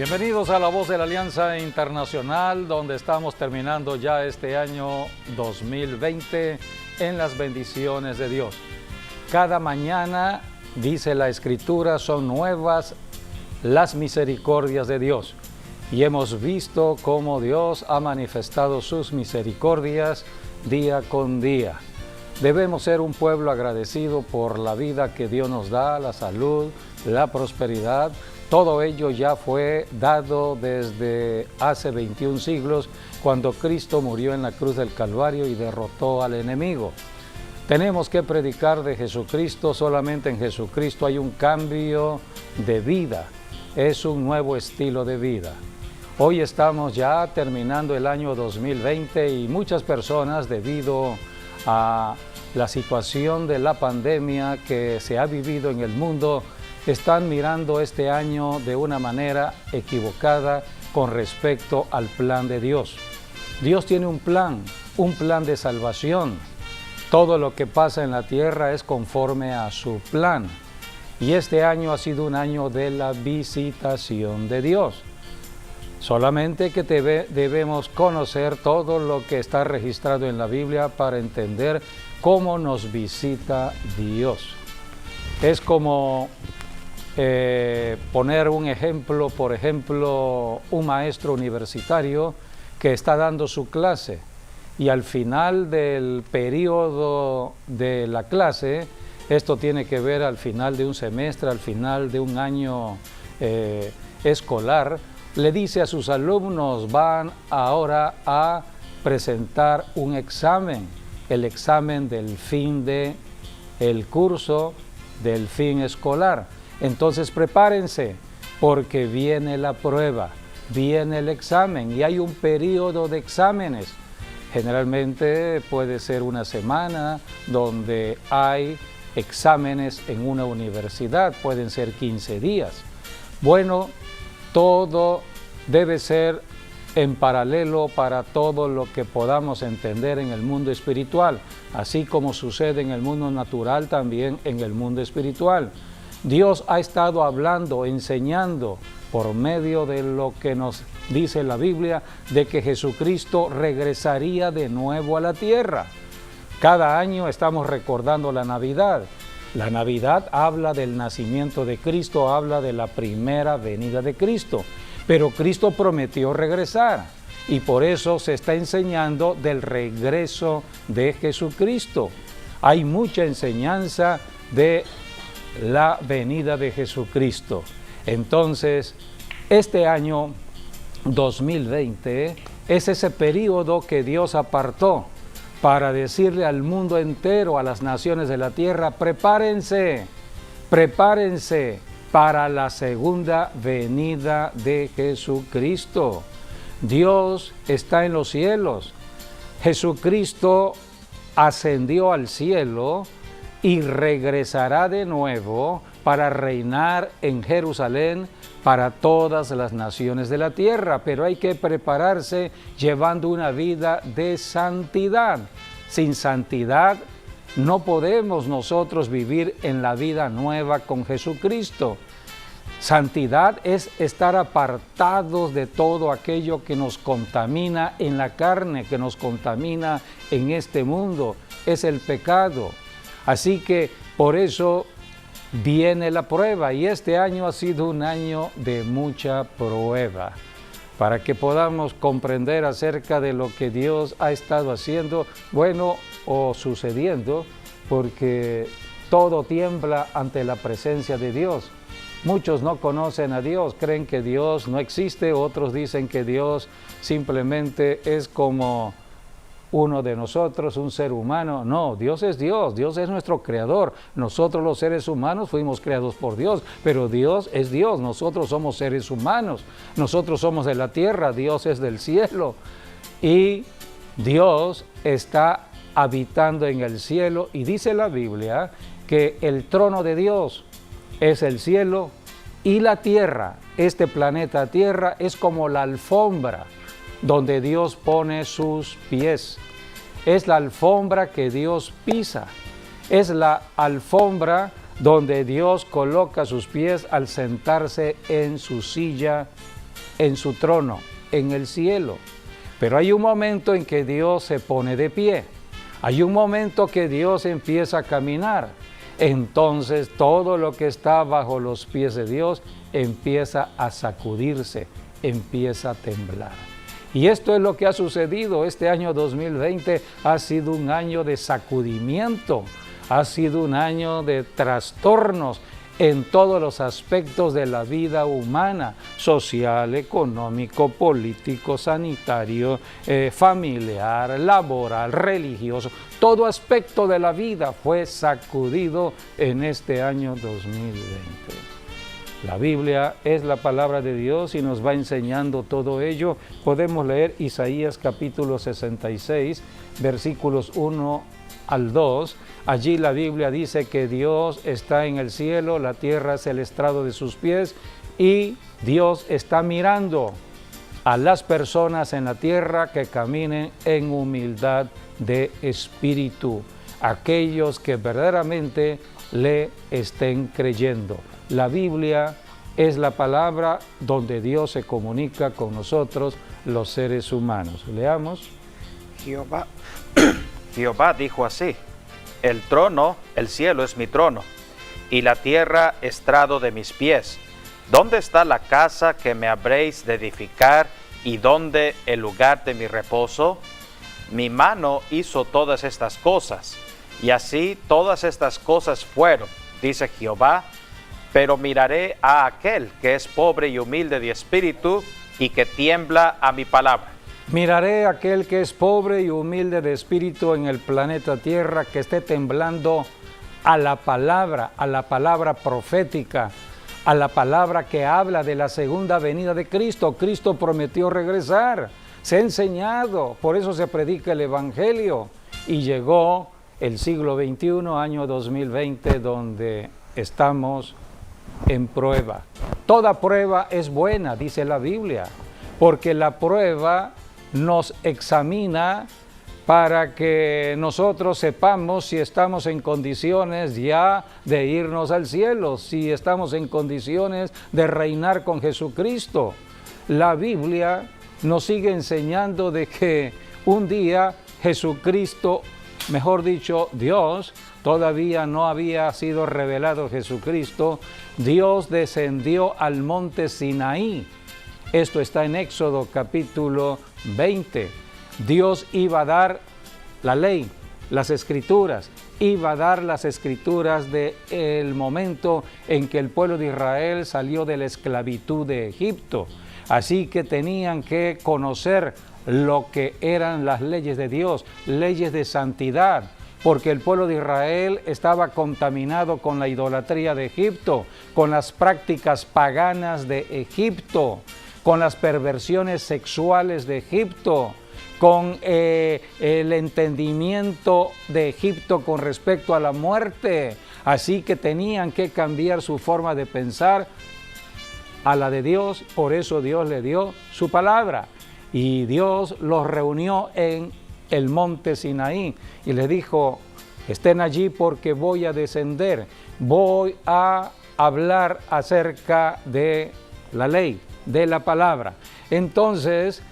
Bienvenidos a La Voz de la Alianza Internacional, donde estamos terminando ya este año 2020 en las bendiciones de Dios. Cada mañana, dice la Escritura, son nuevas las misericordias de Dios. Y hemos visto cómo Dios ha manifestado sus misericordias día con día. Debemos ser un pueblo agradecido por la vida que Dios nos da, la salud, la prosperidad. Todo ello ya fue dado desde hace 21 siglos, cuando Cristo murió en la cruz del Calvario y derrotó al enemigo. Tenemos que predicar de Jesucristo. Solamente en Jesucristo hay un cambio de vida, es un nuevo estilo de vida. Hoy estamos ya terminando el año 2020 y muchas personas, debido a la situación de la pandemia que se ha vivido en el mundo, están mirando este año de una manera equivocada con respecto al plan de Dios. Dios tiene un plan de salvación. Todo lo que pasa en la tierra es conforme a su plan. Y este año ha sido un año de la visitación de Dios. Solamente que debemos conocer todo lo que está registrado en la Biblia para entender cómo nos visita Dios. Es como poner un ejemplo, por ejemplo, un maestro universitario que está dando su clase y al final del periodo de la clase, esto tiene que ver al final de un semestre, al final de un año escolar, le dice a sus alumnos: van ahora a presentar un examen, el examen del fin del curso, del fin escolar. Entonces prepárense, porque viene la prueba, viene el examen y hay un periodo de exámenes. Generalmente puede ser una semana donde hay exámenes en una universidad, pueden ser 15 días. Bueno, todo debe ser en paralelo para todo lo que podamos entender en el mundo espiritual, así como sucede en el mundo natural, también en el mundo espiritual. Dios ha estado hablando, enseñando por medio de lo que nos dice la Biblia, de que Jesucristo regresaría de nuevo a la tierra. Cada año estamos recordando la Navidad. La Navidad habla del nacimiento de Cristo, habla de la primera venida de Cristo. Pero Cristo prometió regresar y por eso se está enseñando del regreso de Jesucristo. Hay mucha enseñanza de la venida de Jesucristo. Entonces, este año 2020 es ese periodo que Dios apartó para decirle al mundo entero, a las naciones de la tierra: prepárense, prepárense para la segunda venida de Jesucristo. Dios está en los cielos. Jesucristo ascendió al cielo y regresará de nuevo para reinar en Jerusalén para todas las naciones de la tierra. Pero hay que prepararse llevando una vida de santidad. Sin santidad no podemos nosotros vivir en la vida nueva con Jesucristo. Santidad es estar apartados de todo aquello que nos contamina en la carne, que nos contamina en este mundo. Es el pecado. Así que por eso viene la prueba, y este año ha sido un año de mucha prueba, para que podamos comprender acerca de lo que Dios ha estado haciendo, bueno, o sucediendo, porque todo tiembla ante la presencia de Dios. Muchos no conocen a Dios, creen que Dios no existe, otros dicen que Dios simplemente es como uno de nosotros, un ser humano. No, Dios es nuestro creador. Nosotros los seres humanos fuimos creados por Dios, pero Dios es Dios, nosotros somos seres humanos, nosotros somos de la tierra, Dios es del cielo, y Dios está habitando en el cielo, y dice la Biblia que el trono de Dios es el cielo y la tierra. Este planeta Tierra es como la alfombra donde Dios pone sus pies. Es la alfombra que Dios pisa. Es la alfombra donde Dios coloca sus pies al sentarse en su silla en su trono, en el cielo. Pero hay un momento en que Dios se pone de pie. Hay un momento que Dios empieza a caminar. Entonces todo lo que está bajo los pies de Dios empieza a sacudirse, empieza a temblar. Y esto es lo que ha sucedido. Este año 2020 ha sido un año de sacudimiento, ha sido un año de trastornos en todos los aspectos de la vida humana, social, económico, político, sanitario, familiar, laboral, religioso. Todo aspecto de la vida fue sacudido en este año 2020. La Biblia es la palabra de Dios y nos va enseñando todo ello. Podemos leer Isaías capítulo 66, versículos 1 al 2. Allí la Biblia dice que Dios está en el cielo, la tierra es el estrado de sus pies y Dios está mirando a las personas en la tierra que caminen en humildad de espíritu, aquellos que verdaderamente le estén creyendo. La Biblia es la palabra donde Dios se comunica con nosotros, los seres humanos. Leamos. Jehová dijo así: el trono, el cielo es mi trono, y la tierra estrado de mis pies. ¿Dónde está la casa que me habréis de edificar, y dónde el lugar de mi reposo? Mi mano hizo todas estas cosas, y así todas estas cosas fueron, dice Jehová. Pero miraré a aquel que es pobre y humilde de espíritu, y que tiembla a mi palabra. Miraré a aquel que es pobre y humilde de espíritu en el planeta Tierra, que esté temblando a la palabra profética, a la palabra que habla de la segunda venida de Cristo. Cristo prometió regresar, se ha enseñado, por eso se predica el Evangelio. Y llegó el siglo XXI, año 2020, donde estamos en prueba. Toda prueba es buena, dice la Biblia, porque la prueba nos examina para que nosotros sepamos si estamos en condiciones ya de irnos al cielo, si estamos en condiciones de reinar con Jesucristo. La Biblia nos sigue enseñando de que un día Jesucristo, mejor dicho, Dios, todavía no había sido revelado Jesucristo, Dios descendió al monte Sinaí. Esto está en Éxodo capítulo 20. Dios iba a dar la ley, las escrituras, iba a dar las escrituras del momento en que el pueblo de Israel salió de la esclavitud de Egipto. Así que tenían que conocer lo que eran las leyes de Dios, leyes de santidad, porque el pueblo de Israel estaba contaminado con la idolatría de Egipto, con las prácticas paganas de Egipto, con las perversiones sexuales de Egipto, con el entendimiento de Egipto con respecto a la muerte. Así que tenían que cambiar su forma de pensar a la de Dios. Por eso Dios le dio su palabra. Y Dios los reunió en el monte Sinaí y les dijo: estén allí porque voy a descender, voy a hablar acerca de la ley, de la palabra. Entonces,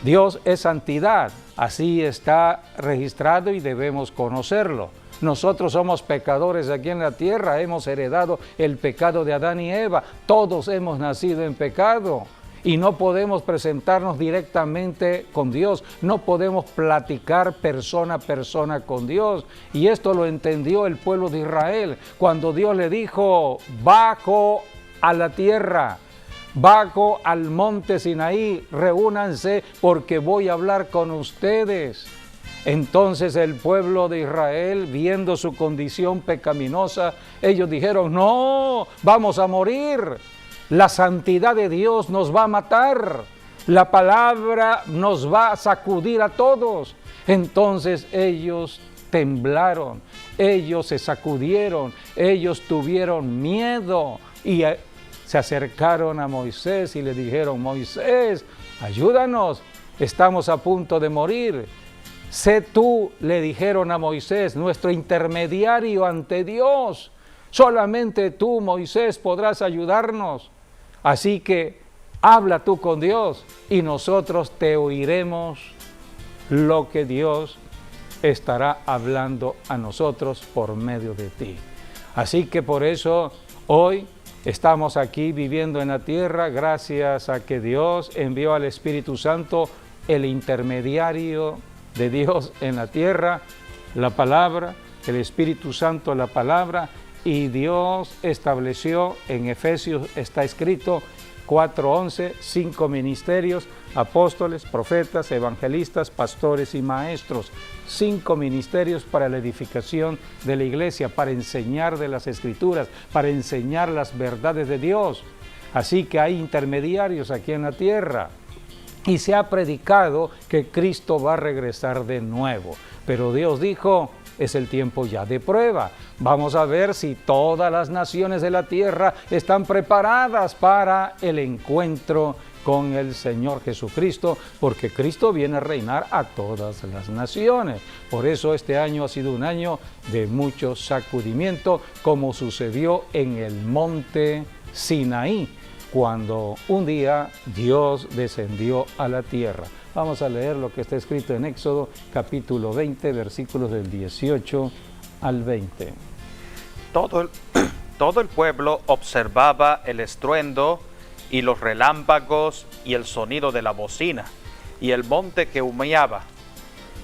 Dios es santidad, así está registrado y debemos conocerlo. Nosotros somos pecadores aquí en la tierra, hemos heredado el pecado de Adán y Eva, todos hemos nacido en pecado. Y no podemos presentarnos directamente con Dios, no podemos platicar persona a persona con Dios. Y esto lo entendió el pueblo de Israel, cuando Dios le dijo: bajo a la tierra, bajo al monte Sinaí, reúnanse porque voy a hablar con ustedes. Entonces el pueblo de Israel, viendo su condición pecaminosa, ellos dijeron: no, vamos a morir. La santidad de Dios nos va a matar, la palabra nos va a sacudir a todos. Entonces ellos temblaron, ellos se sacudieron, ellos tuvieron miedo y se acercaron a Moisés y le dijeron: Moisés, ayúdanos, estamos a punto de morir. Sé tú, le dijeron a Moisés, nuestro intermediario ante Dios. Solamente tú, Moisés, podrás ayudarnos. Así que Habla tú con Dios y nosotros te oiremos lo que Dios estará hablando a nosotros por medio de ti. Así que por eso hoy estamos aquí viviendo en la tierra gracias a que Dios envió al Espíritu Santo, el intermediario de Dios en la tierra, la palabra, el Espíritu Santo, la palabra, y Dios estableció, en Efesios está escrito, 4:11, 5 ministerios, apóstoles, profetas, evangelistas, pastores y maestros. 5 ministerios para la edificación de la iglesia, para enseñar de las Escrituras, para enseñar las verdades de Dios. Así que hay intermediarios aquí en la tierra. Y se ha predicado que Cristo va a regresar de nuevo. Pero Dios dijo, es el tiempo ya de prueba. Vamos a ver si todas las naciones de la tierra están preparadas para el encuentro con el Señor Jesucristo, porque Cristo viene a reinar a todas las naciones. Por eso este año ha sido un año de mucho sacudimiento, como sucedió en el monte Sinaí, cuando un día Dios descendió a la tierra. Vamos a leer lo que está escrito en Éxodo capítulo 20, versículos del 18 al 20. Todo el pueblo observaba el estruendo y los relámpagos y el sonido de la bocina y el monte que humeaba.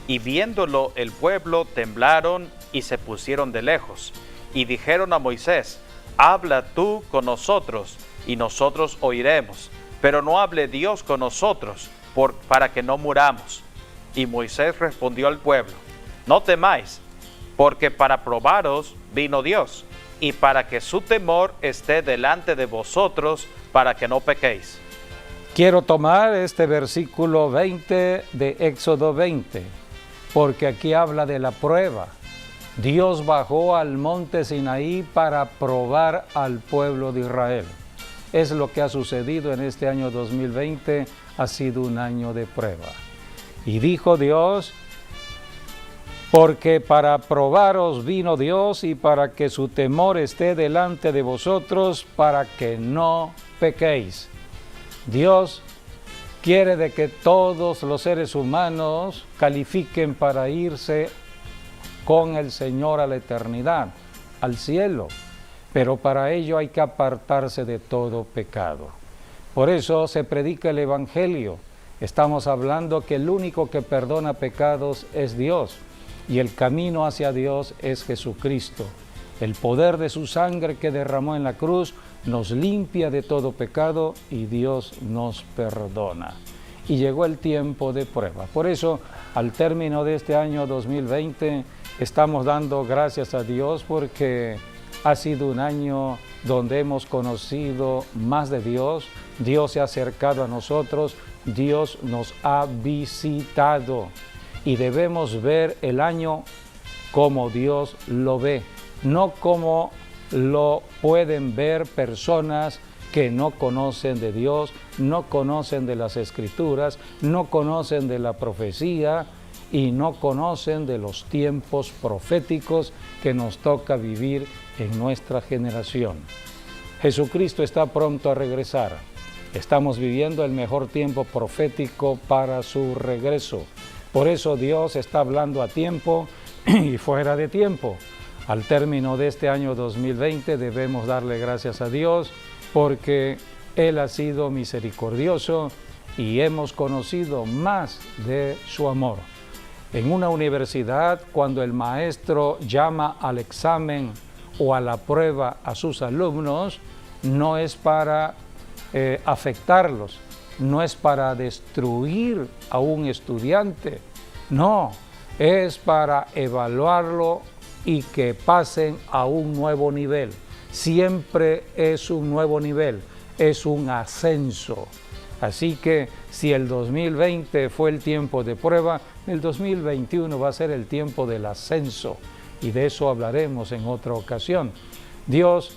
Y viéndolo el pueblo temblaron y se pusieron de lejos. Y dijeron a Moisés, habla tú con nosotros y nosotros oiremos, pero no hable Dios con nosotros para que no muramos. Y Moisés respondió al pueblo, no temáis, porque para probaros vino Dios, y para que su temor esté delante de vosotros, para que no pequéis. Quiero tomar este versículo 20 de Éxodo 20, porque aquí habla de la prueba. Dios bajó al monte Sinaí para probar al pueblo de Israel. Es lo que ha sucedido en este año 2020, ha sido un año de prueba. Y dijo Dios, porque para probaros vino Dios y para que su temor esté delante de vosotros, para que no pequéis. Dios quiere de que todos los seres humanos califiquen para irse con el Señor a la eternidad, al cielo. Pero para ello hay que apartarse de todo pecado. Por eso se predica el Evangelio. Estamos hablando que el único que perdona pecados es Dios. Y el camino hacia Dios es Jesucristo. El poder de su sangre que derramó en la cruz nos limpia de todo pecado y Dios nos perdona. Y llegó el tiempo de prueba. Por eso, al término de este año 2020, estamos dando gracias a Dios porque ha sido un año donde hemos conocido más de Dios. Dios se ha acercado a nosotros, Dios nos ha visitado. Y debemos ver el año como Dios lo ve, no como lo pueden ver personas que no conocen de Dios, no conocen de las Escrituras, no conocen de la profecía y no conocen de los tiempos proféticos que nos toca vivir en nuestra generación. Jesucristo está pronto a regresar. Estamos viviendo el mejor tiempo profético para su regreso. Por eso Dios está hablando a tiempo y fuera de tiempo. Al término de este año 2020 debemos darle gracias a Dios porque Él ha sido misericordioso y hemos conocido más de su amor. En una universidad, cuando el maestro llama al examen o a la prueba a sus alumnos, no es para afectarlos, no es para destruir a un estudiante, no, es para evaluarlo y que pasen a un nuevo nivel. Siempre es un nuevo nivel, es un ascenso. Así que si el 2020 fue el tiempo de prueba, el 2021 va a ser el tiempo del ascenso y de eso hablaremos en otra ocasión. Dios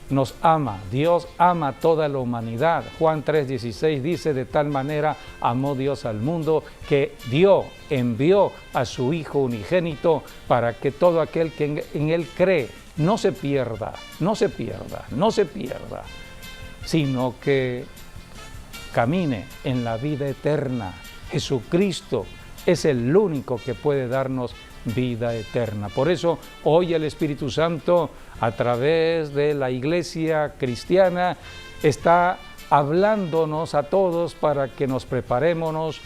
nos ama, Dios ama a toda la humanidad. Juan 3:16 dice, de tal manera amó Dios al mundo que envió a su Hijo unigénito para que todo aquel que en Él cree no se pierda, sino que camine en la vida eterna. Jesucristo es el único que puede darnos vida eterna. Por eso hoy el Espíritu Santo, a través de la iglesia cristiana, está hablándonos a todos para que nos preparemos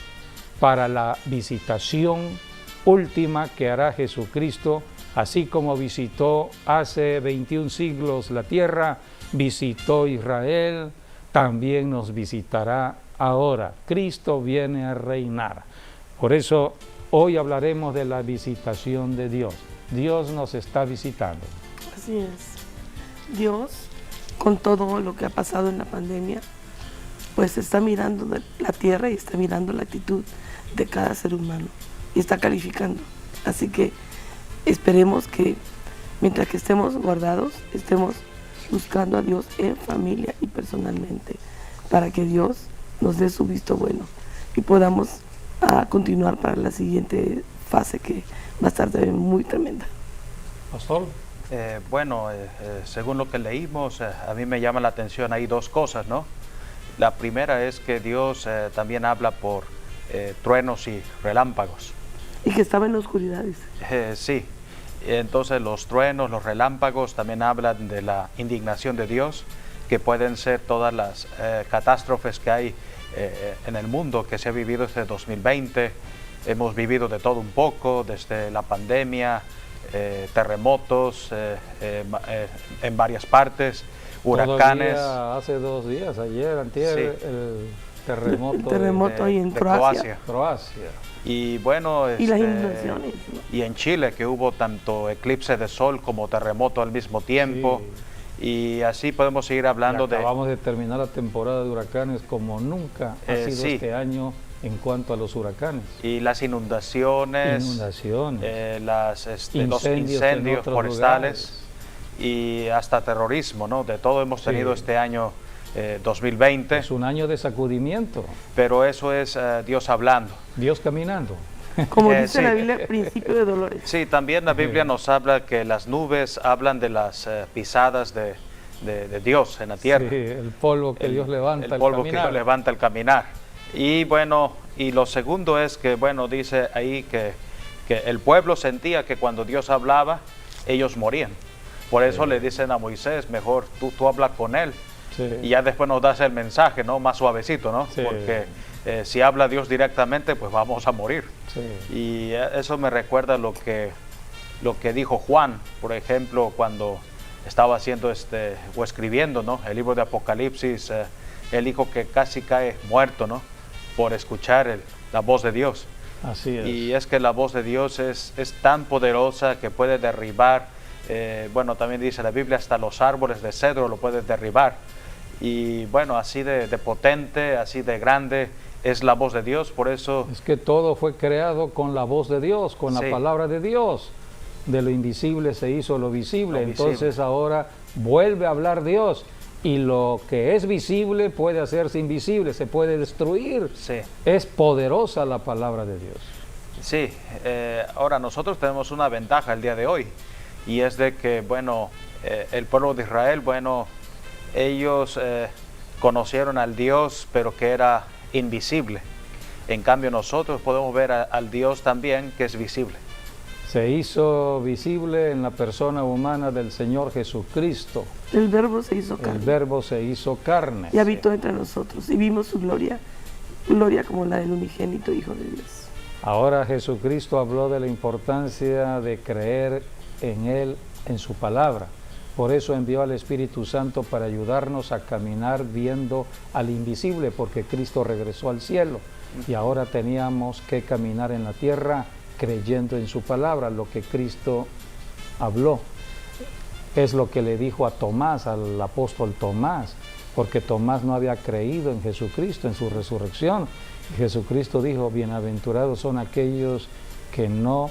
para la visitación última que hará Jesucristo, así como visitó hace 21 siglos la tierra, visitó Israel, también nos visitará ahora. Cristo viene a reinar. Por eso hoy hablaremos de la visitación de Dios. Dios nos está visitando. Así es. Dios, con todo lo que ha pasado en la pandemia, pues está mirando la tierra y está mirando la actitud de cada ser humano y está calificando. Así que esperemos que mientras que estemos guardados, estemos buscando a Dios en familia y personalmente, para que Dios nos dé su visto bueno y podamos continuar para la siguiente fase, que va a estar también muy tremenda. Pastor. Según lo que leímos, a mí me llama la atención ahí dos cosas, ¿no? La primera es que Dios también habla por truenos y relámpagos. Y que estaba en la oscuridad, dice. Sí, entonces los truenos, los relámpagos también hablan de la indignación de Dios, que pueden ser todas las catástrofes que hay en el mundo, que se ha vivido desde 2020. Hemos vivido de todo un poco, desde la pandemia, terremotos en varias partes, huracanes. Todavía hace 2 días, ayer, antier, sí, el terremoto ahí en Croacia. Y bueno, y las inundaciones, ¿no? Y en Chile, que hubo tanto eclipse de sol como terremoto al mismo tiempo. Sí. Y así podemos seguir hablando acabamos de terminar la temporada de huracanes como nunca ha sido sí, este año en cuanto a los huracanes. Y las inundaciones, los incendios forestales y hasta terrorismo, ¿no? De todo hemos tenido este año 2020. Es un año de sacudimiento. Pero eso es Dios hablando. Dios caminando. Como dice la Biblia, principio de dolores. Sí, también la Biblia nos habla que las nubes hablan de las pisadas de Dios en la tierra. Sí, el polvo que Dios levanta el polvo que Dios levanta al caminar. Y bueno, y lo segundo es que, bueno, dice ahí que el pueblo sentía que cuando Dios hablaba, ellos morían. Por eso le dicen a Moisés, mejor tú hablas con él. Sí. Y ya después nos das el mensaje, ¿no? Más suavecito, ¿no? Sí. Porque si habla Dios directamente, pues vamos a morir. Sí. Y eso me recuerda lo que dijo Juan, por ejemplo, cuando estaba haciendo o escribiendo, ¿no? El libro de Apocalipsis. Él dijo que casi cae muerto, ¿no? Por escuchar la voz de Dios. Así es. Y es que la voz de Dios es tan poderosa que puede derribar, también dice la Biblia, hasta los árboles de cedro lo puede derribar. Y bueno, así de potente, así de grande es la voz de Dios, por eso... Es que todo fue creado con la voz de Dios, con la palabra de Dios. De lo invisible se hizo lo visible. Entonces ahora vuelve a hablar Dios. Y lo que es visible puede hacerse invisible, se puede destruir. Sí. Es poderosa la palabra de Dios. Sí, ahora nosotros tenemos una ventaja el día de hoy, y es de que, el pueblo de Israel, ellos conocieron al Dios, pero que era invisible. En cambio nosotros podemos ver al Dios también, que es visible. Se hizo visible en la persona humana del Señor Jesucristo. El Verbo se hizo carne. El Verbo se hizo carne. Y habitó entre nosotros. Y vimos su gloria como la del unigénito Hijo de Dios. Ahora Jesucristo habló de la importancia de creer en Él, en su palabra. Por eso envió al Espíritu Santo para ayudarnos a caminar viendo al invisible, porque Cristo regresó al cielo. Y ahora teníamos que caminar en la tierra creyendo en su palabra. Lo que Cristo habló es lo que le dijo a Tomás, al apóstol Tomás, porque Tomás no había creído en Jesucristo, en su resurrección. Y Jesucristo dijo, bienaventurados son aquellos que no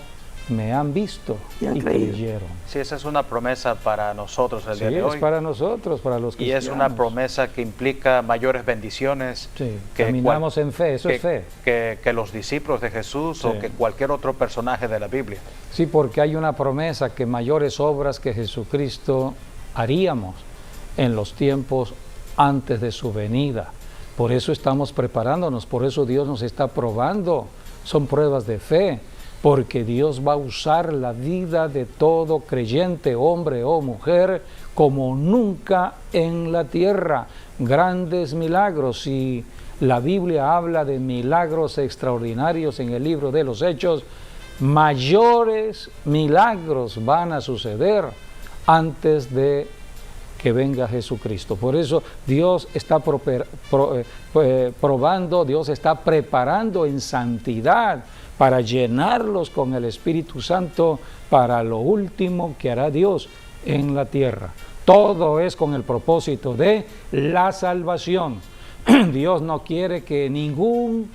me han visto y creyeron. Sí, esa es una promesa para nosotros el día de hoy. Sí, es para nosotros, para los cristianos. Y es una promesa que implica mayores bendiciones. Sí, caminamos en fe, eso es fe. Que los discípulos de Jesús o que cualquier otro personaje de la Biblia. Sí, porque hay una promesa que mayores obras que Jesucristo haríamos en los tiempos antes de su venida. Por eso estamos preparándonos, por eso Dios nos está probando. Son pruebas de fe, porque Dios va a usar la vida de todo creyente, hombre o mujer, como nunca en la tierra. Grandes milagros. Y la Biblia habla de milagros extraordinarios en el libro de los Hechos. Mayores milagros van a suceder antes de que venga Jesucristo. Por eso Dios está probando, Dios está preparando en santidad para llenarlos con el Espíritu Santo para lo último que hará Dios en la tierra. Todo es con el propósito de la salvación. Dios no quiere que ningún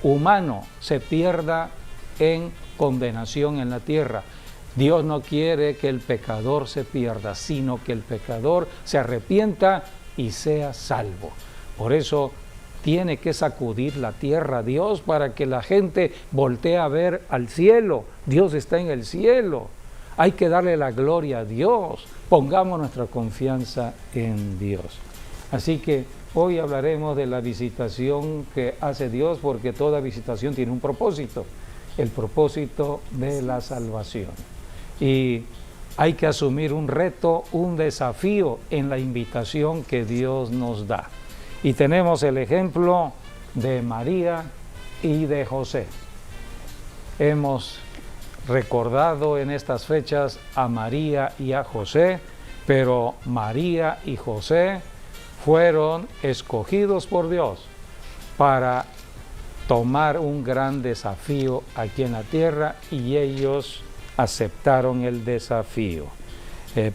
humano se pierda en condenación en la tierra. Dios no quiere que el pecador se pierda, sino que el pecador se arrepienta y sea salvo. Por eso tiene que sacudir la tierra Dios para que la gente voltee a ver al cielo. Dios está en el cielo. Hay que darle la gloria a Dios. Pongamos nuestra confianza en Dios. Así que hoy hablaremos de la visitación que hace Dios, porque toda visitación tiene un propósito, el propósito de la salvación. Y hay que asumir un reto, un desafío en la invitación que Dios nos da. Y tenemos el ejemplo de María y de José. Hemos recordado en estas fechas a María y a José, pero María y José fueron escogidos por Dios para tomar un gran desafío aquí en la tierra, y ellos aceptaron el desafío.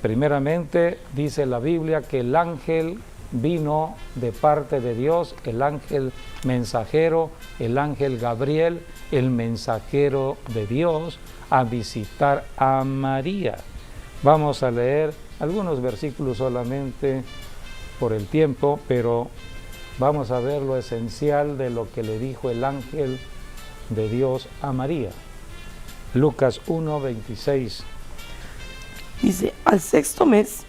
Primeramente dice la Biblia que el ángel vino de parte de Dios, el ángel mensajero, el ángel Gabriel, el mensajero de Dios, a visitar a María. Vamos a leer algunos versículos solamente por el tiempo, pero vamos a ver lo esencial de lo que le dijo el ángel de Dios a María. Lucas 1:26. Dice: al sexto mes,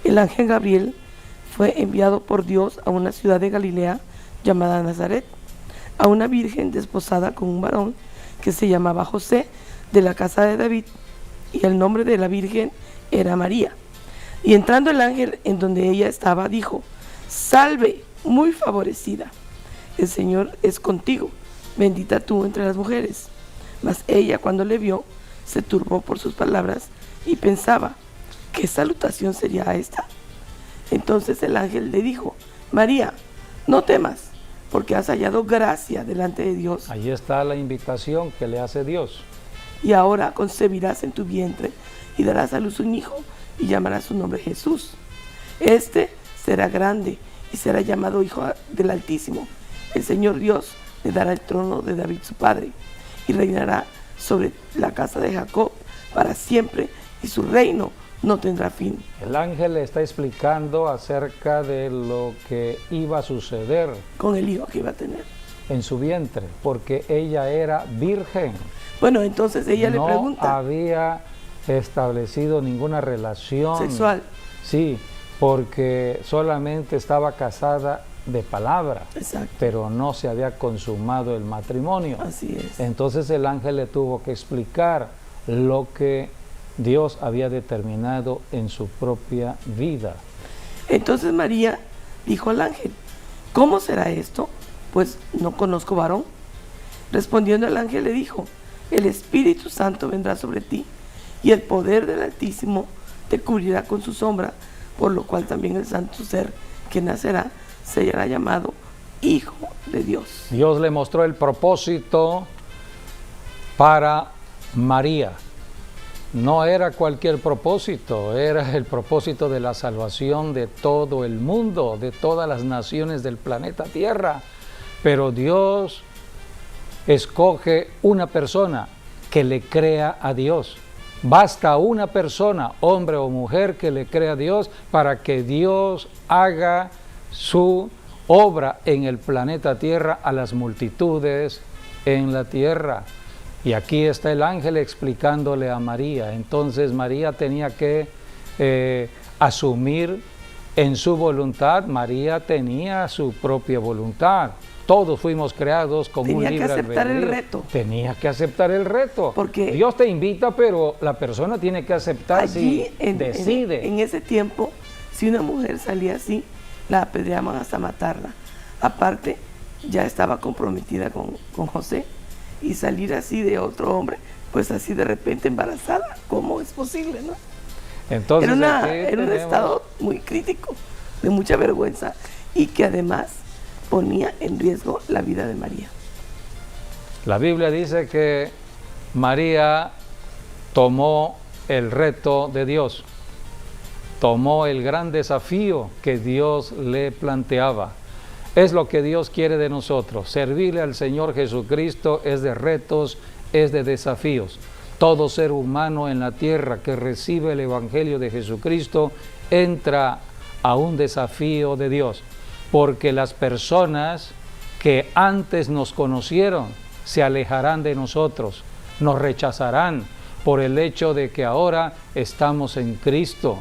el ángel Gabriel fue enviado por Dios a una ciudad de Galilea llamada Nazaret, a una virgen desposada con un varón que se llamaba José, de la casa de David, y el nombre de la virgen era María. Y entrando el ángel en donde ella estaba, dijo: salve, muy favorecida, el Señor es contigo, bendita tú entre las mujeres. Mas ella, cuando le vio, se turbó por sus palabras y pensaba: ¿qué salutación sería esta? Entonces el ángel le dijo: María, no temas, porque has hallado gracia delante de Dios. Ahí está la invitación que le hace Dios. Y ahora concebirás en tu vientre y darás a luz un hijo, y llamarás su nombre Jesús. Este será grande y será llamado Hijo del Altísimo. El Señor Dios le dará el trono de David su padre, y reinará sobre la casa de Jacob para siempre, y su reino no tendrá fin. El ángel le está explicando acerca de lo que iba a suceder Con el hijo que iba a tener en su vientre, porque ella era virgen. Bueno, entonces ella le No pregunta: había establecido ninguna relación sexual. Sí, porque solamente estaba casada de palabra, Exacto. pero no se había consumado el matrimonio. Así es. Entonces el ángel le tuvo que explicar lo que Dios había determinado en su propia vida. Entonces María dijo al ángel: ¿cómo será esto? Pues no conozco varón. Respondiendo el ángel le dijo: el Espíritu Santo vendrá sobre ti, y el poder del Altísimo te cubrirá con su sombra, por lo cual también el santo ser que nacerá será llamado Hijo de Dios. Dios le mostró el propósito para María. No era cualquier propósito, era el propósito de la salvación de todo el mundo, de todas las naciones del planeta Tierra. Pero Dios escoge una persona que le crea a Dios. Basta una persona, hombre o mujer, que le crea a Dios para que Dios haga su obra en el planeta Tierra a las multitudes en la tierra. Y aquí está el ángel explicándole a María. Entonces María tenía que asumir en su voluntad, María tenía su propia voluntad. Todos fuimos creados con un libre albedrío. Tenía que aceptar el reto. Tenía que aceptar el reto. Porque Dios te invita, pero la persona tiene que aceptar allí, si decide. En ese tiempo, si una mujer salía así, la apedreaban hasta matarla. Aparte, ya estaba comprometida con José. Y salir así de otro hombre, pues así de repente embarazada, ¿cómo es posible, no? Entonces, era un estado muy crítico, de mucha vergüenza, y que además ponía en riesgo la vida de María. La Biblia dice que María tomó el reto de Dios, tomó el gran desafío que Dios le planteaba. Es lo que Dios quiere de nosotros. Servirle al Señor Jesucristo es de retos, es de desafíos. Todo ser humano en la tierra que recibe el Evangelio de Jesucristo entra a un desafío de Dios, porque las personas que antes nos conocieron se alejarán de nosotros, nos rechazarán por el hecho de que ahora estamos en Cristo.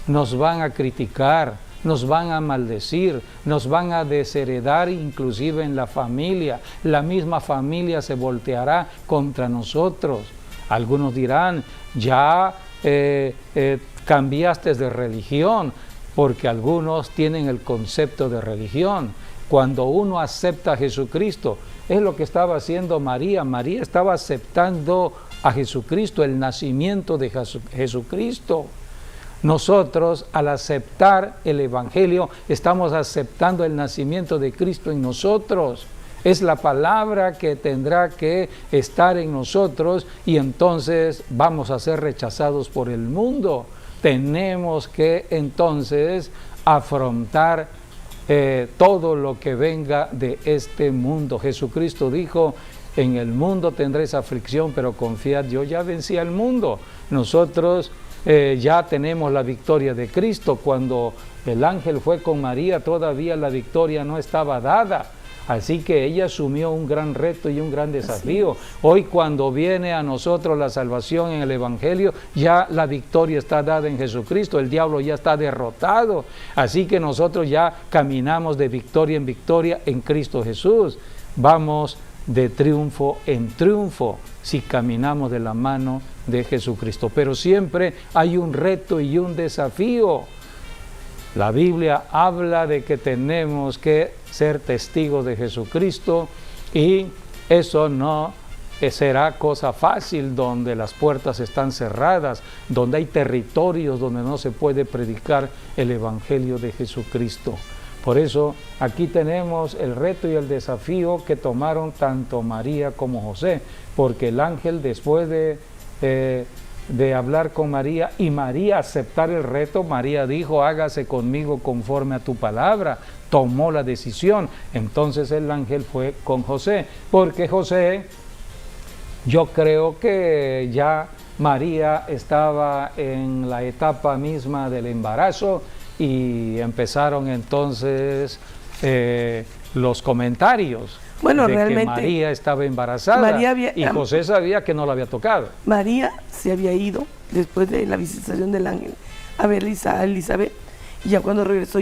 Nos van a criticar, nos van a maldecir, nos van a desheredar inclusive en la familia. La misma familia se volteará contra nosotros. Algunos dirán, ya cambiaste de religión, porque algunos tienen el concepto de religión. Cuando uno acepta a Jesucristo, es lo que estaba haciendo María. María estaba aceptando a Jesucristo, el nacimiento de Jesucristo. Nosotros, al aceptar el Evangelio, estamos aceptando el nacimiento de Cristo en nosotros. Es la palabra que tendrá que estar en nosotros y entonces vamos a ser rechazados por el mundo. Tenemos que entonces afrontar todo lo que venga de este mundo. Jesucristo dijo, en el mundo tendréis aflicción, pero confiad, yo ya vencí al mundo. Nosotros ya tenemos la victoria de Cristo. Cuando el ángel fue con María, todavía la victoria no estaba dada. Así que ella asumió un gran reto y un gran desafío. Hoy cuando viene a nosotros la salvación en el Evangelio, ya la victoria está dada en Jesucristo, el diablo ya está derrotado. Así que nosotros ya caminamos de victoria en victoria en Cristo Jesús. Vamos de triunfo en triunfo si caminamos de la mano de Jesucristo. Pero siempre hay un reto y un desafío. La Biblia habla de que tenemos que ser testigos de Jesucristo y eso no será cosa fácil donde las puertas están cerradas, donde hay territorios donde no se puede predicar el Evangelio de Jesucristo. Por eso aquí tenemos el reto y el desafío que tomaron tanto María como José, porque el ángel después de hablar con María y María aceptar el reto, María dijo, hágase conmigo conforme a tu palabra, tomó la decisión. Entonces el ángel fue con José, porque José, yo creo que ya María estaba en la etapa misma del embarazo y empezaron entonces los comentarios. Bueno, de realmente, que María estaba embarazada y José sabía que no la había tocado. María se había ido después de la visitación del ángel a ver a Elizabeth y ya cuando regresó,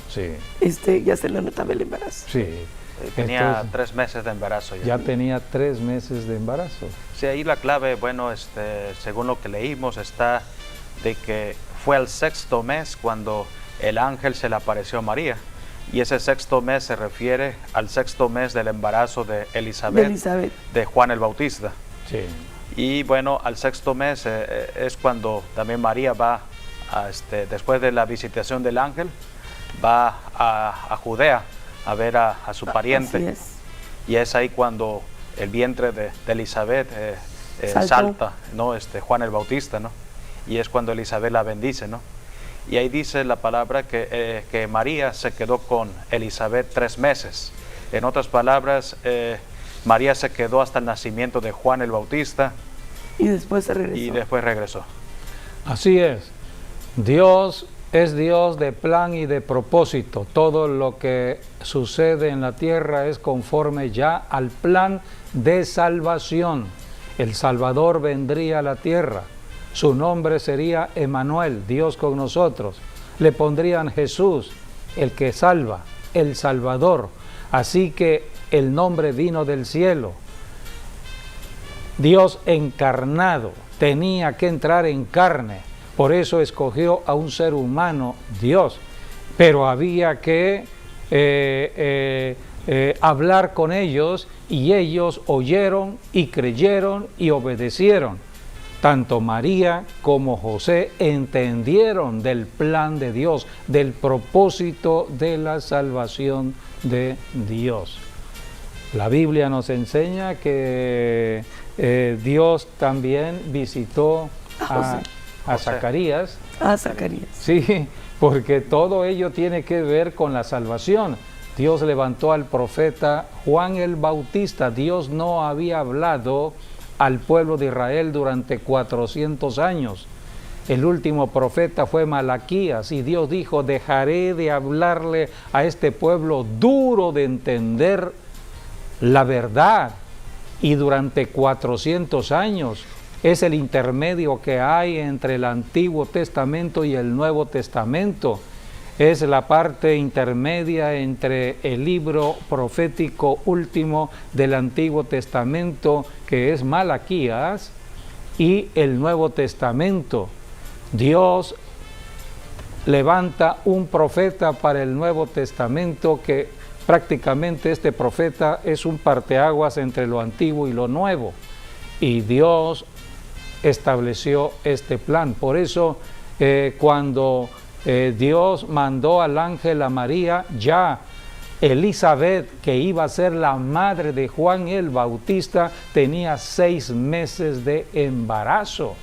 sí. Ya se le notaba el embarazo. Sí. Tenía Entonces, 3 meses de embarazo. Ya tenía 3 meses de embarazo. Sí, ahí la clave, bueno, según lo que leímos, está de que fue al 6º mes cuando el ángel se le apareció a María. Y ese 6º mes se refiere al 6º mes del embarazo de Elizabeth, de Juan el Bautista. Sí. Y bueno, al 6º mes es cuando también María va, después de la visitación del ángel, va a Judea a ver a su pariente. Así es. Y es ahí cuando el vientre de Elizabeth salta, ¿no? Juan el Bautista, ¿no? Y es cuando Elizabeth la bendice, ¿no? Y ahí dice la palabra que María se quedó con Elizabeth 3 meses. En otras palabras, María se quedó hasta el nacimiento de Juan el Bautista. Y después se regresó. Y después regresó. Así es. Dios es Dios de plan y de propósito. Todo lo que sucede en la tierra es conforme ya al plan de salvación. El Salvador vendría a la tierra. Su nombre sería Emmanuel, Dios con nosotros. le pondrían Jesús, el que salva, el Salvador. Así que el nombre vino del cielo. Dios encarnado tenía que entrar en carne, por eso escogió a un ser humano, Dios, pero había que hablar con ellos, y ellos oyeron y creyeron y obedecieron. Tanto María como José entendieron del plan de Dios, del propósito de la salvación de Dios. La Biblia nos enseña que Dios también visitó a Zacarías. A Zacarías. Sí, porque todo ello tiene que ver con la salvación. Dios levantó al profeta Juan el Bautista. Dios no había hablado al pueblo de Israel durante 400 años. El último profeta fue Malaquías, y Dios dijo: dejaré de hablarle a este pueblo duro de entender la verdad. Y durante 400 años es el intermedio que hay entre el Antiguo Testamento y el Nuevo Testamento. Es la parte intermedia entre el libro profético último del Antiguo Testamento, que es Malaquías, y el Nuevo Testamento. Dios levanta un profeta para el Nuevo Testamento, que prácticamente este profeta es un parteaguas entre lo antiguo y lo nuevo. Y Dios estableció este plan. Por eso cuando Dios mandó al ángel a María, ya Elizabeth, que iba a ser la madre de Juan el Bautista, tenía 6 meses de embarazo.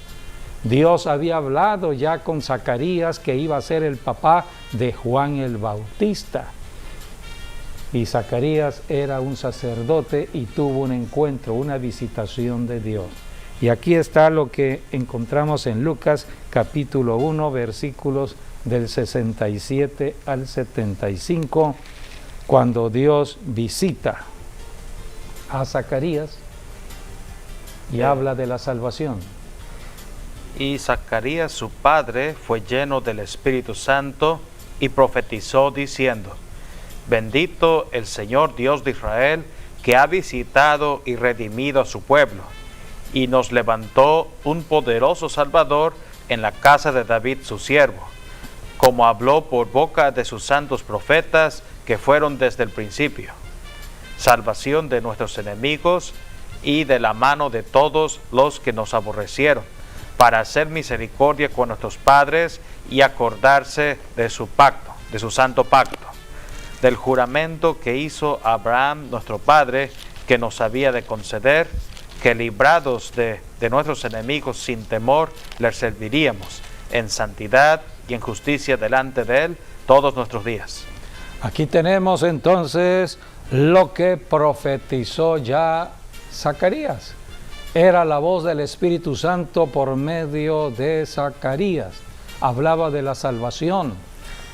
Dios había hablado ya con Zacarías, que iba a ser el papá de Juan el Bautista. Y Zacarías era un sacerdote y tuvo un encuentro, una visitación de Dios. Y aquí está lo que encontramos en Lucas capítulo 1, versículos del 67 al 75, cuando Dios visita a Zacarías y habla de la salvación. Y Zacarías su padre fue lleno del Espíritu Santo y profetizó diciendo: bendito el Señor Dios de Israel, que ha visitado y redimido a su pueblo, y nos levantó un poderoso Salvador en la casa de David su siervo, como habló por boca de sus santos profetas que fueron desde el principio, salvación de nuestros enemigos y de la mano de todos los que nos aborrecieron, para hacer misericordia con nuestros padres y acordarse de su pacto, de su santo pacto, del juramento que hizo Abraham nuestro padre, que nos había de conceder, que librados de nuestros enemigos sin temor, les serviríamos en santidad y en justicia delante de Él todos nuestros días. Aquí tenemos entonces lo que profetizó ya Zacarías. Era la voz del Espíritu Santo por medio de Zacarías. Hablaba de la salvación.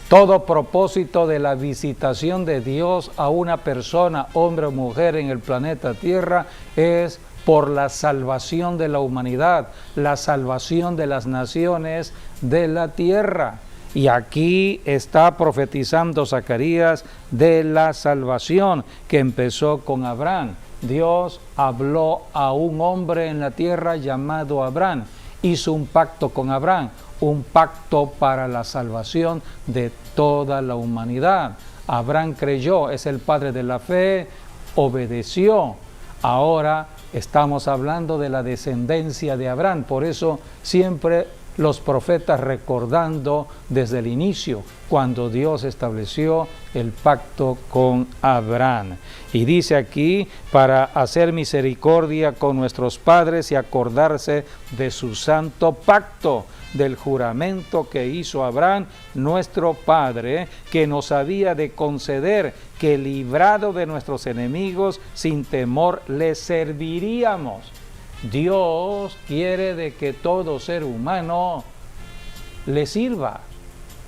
Todo propósito de la visitación de Dios a una persona, hombre o mujer en el planeta Tierra, es por la salvación de la humanidad, la salvación de las naciones de la tierra. Y aquí está profetizando Zacarías de la salvación que empezó con Abraham. Dios habló a un hombre en la tierra llamado Abraham, hizo un pacto con Abraham, un pacto para la salvación de toda la humanidad. Abraham creyó, es el padre de la fe, obedeció. Ahora estamos hablando de la descendencia de Abraham, por eso siempre los profetas recordando desde el inicio, cuando Dios estableció el pacto con Abraham. Y dice aquí, para hacer misericordia con nuestros padres y acordarse de su santo pacto, del juramento que hizo Abraham, nuestro padre, que nos había de conceder que librado de nuestros enemigos, sin temor le serviríamos. Dios quiere de que todo ser humano le sirva.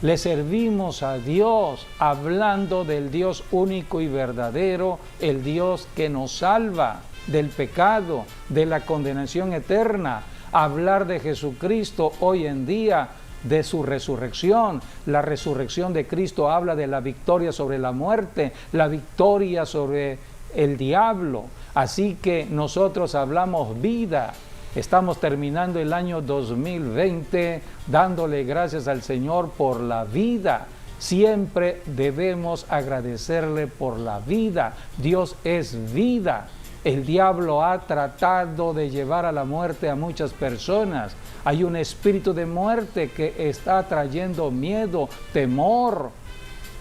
Le servimos a Dios, hablando del Dios único y verdadero, el Dios que nos salva del pecado, de la condenación eterna. Hablar de Jesucristo hoy en día de su resurrección. La resurrección de Cristo habla de la victoria sobre la muerte, la victoria sobre el diablo. Así que nosotros hablamos vida. Estamos terminando el año 2020 dándole gracias al Señor por la vida. Siempre debemos agradecerle por la vida. Dios es vida. El diablo ha tratado de llevar a la muerte a muchas personas. Hay un espíritu de muerte que está trayendo miedo, temor.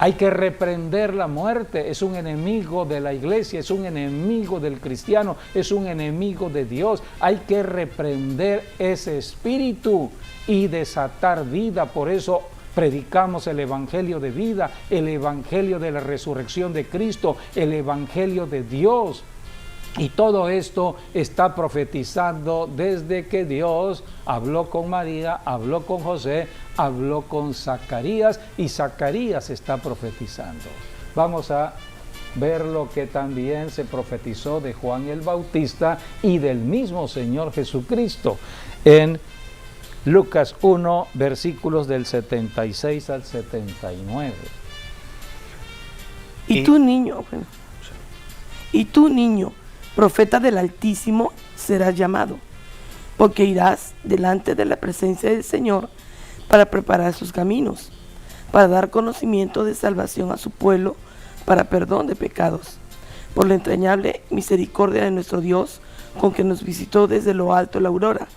Hay que reprender la muerte. Es un enemigo de la iglesia, es un enemigo del cristiano, es un enemigo de Dios. Hay que reprender ese espíritu y desatar vida. Por eso predicamos el evangelio de vida, el evangelio de la resurrección de Cristo, el evangelio de Dios. Y todo esto está profetizando desde que Dios habló con María, habló con José, habló con Zacarías, y Zacarías está profetizando. Vamos a ver lo que también se profetizó de Juan el Bautista y del mismo Señor Jesucristo en Lucas 1, versículos del 76 al 79. Y tú, niño, profeta del Altísimo serás llamado, porque irás delante de la presencia del Señor para preparar sus caminos, para dar conocimiento de salvación a su pueblo, para perdón de pecados, por la entrañable misericordia de nuestro Dios, con que nos visitó desde lo alto la aurora,